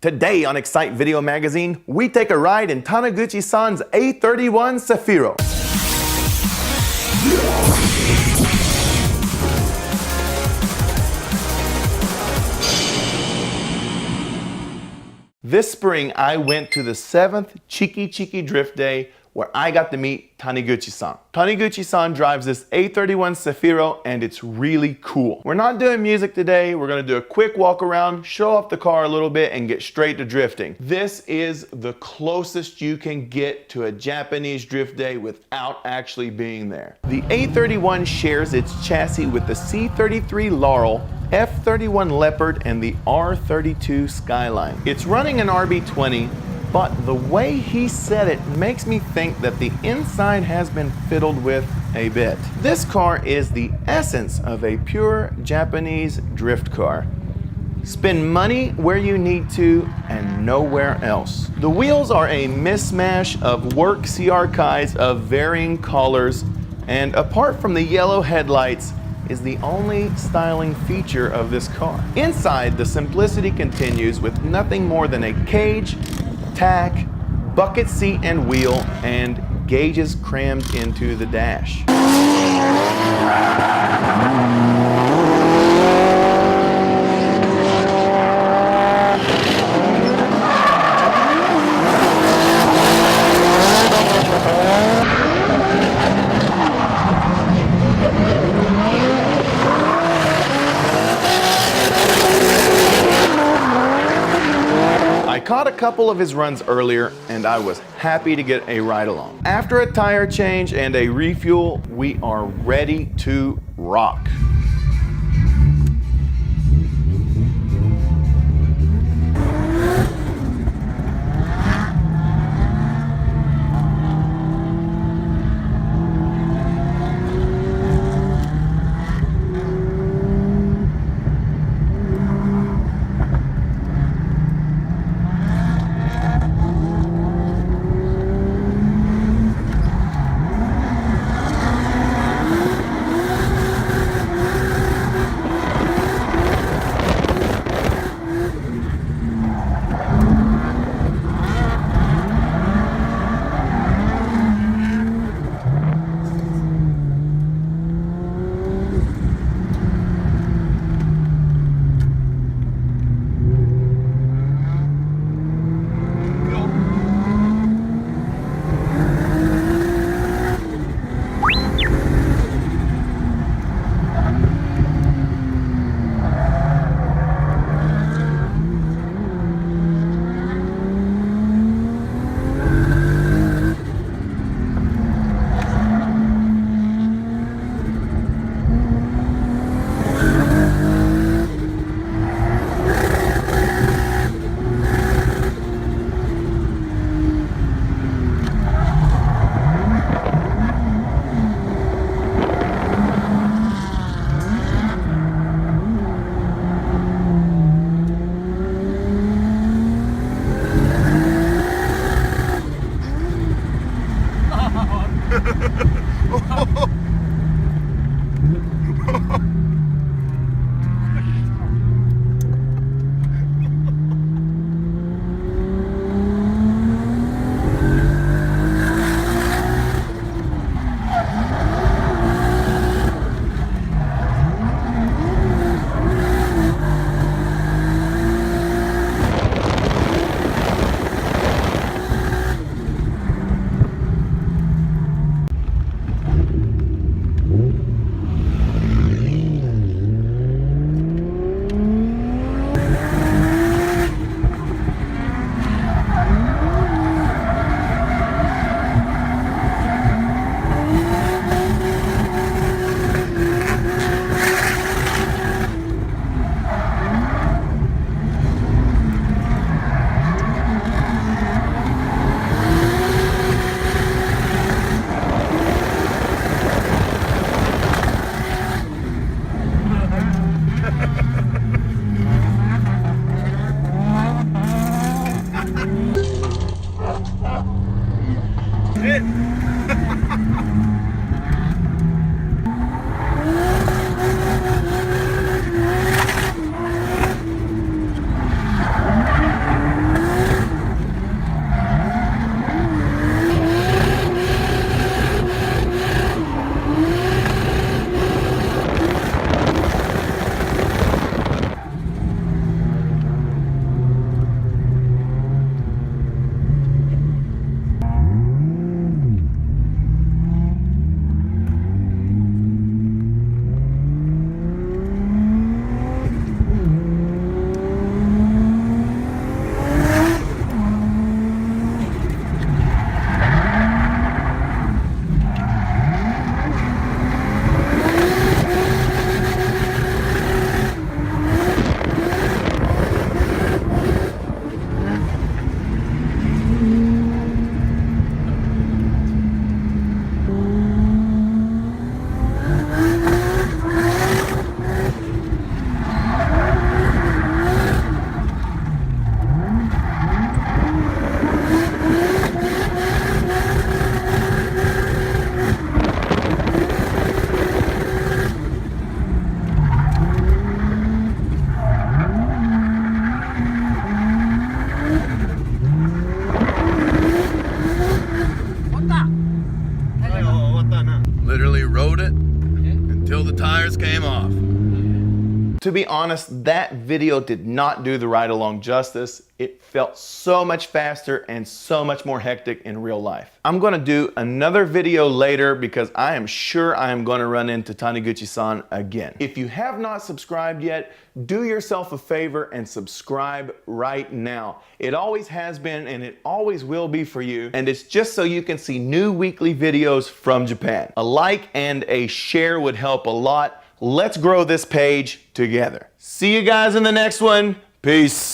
Today on Excite Video Magazine, we take a ride in Taniguchi-san's A31 Cefiro. This spring, I went to the 7th Chiki Drift Day where I got to meet Taniguchi-san. Taniguchi-san drives this A31 Cefiro and it's really cool. We're not doing music today. We're gonna do a quick walk around, show off the car a little bit and get straight to drifting. This is the closest you can get to a Japanese drift day without actually being there. The A31 shares its chassis with the C33 Laurel, F31 Leopard and the R32 Skyline. It's running an RB20, but the way he said it makes me think that the inside has been fiddled with a bit. This car is the essence of a pure Japanese drift car. Spend money where you need to and nowhere else. The wheels are a mismatch of work CR Kais of varying colors, and apart from the yellow headlights, is the only styling feature of this car. Inside, the simplicity continues with nothing more than a cage, tack, bucket seat and wheel, and gauges crammed into the dash. I caught a couple of his runs earlier and I was happy to get a ride along. After a tire change and a refuel, we are ready to rock. To be honest, that video did not do the ride-along justice. It felt so much faster and so much more hectic in real life. I'm gonna do another video later because I am sure I am gonna run into Taniguchi-san again. If you have not subscribed yet, do yourself a favor and subscribe right now. It always has been and it always will be for you, and it's just so you can see new weekly videos from Japan. A like and a share would help a lot. Let's grow this page together. See you guys in the next one. Peace.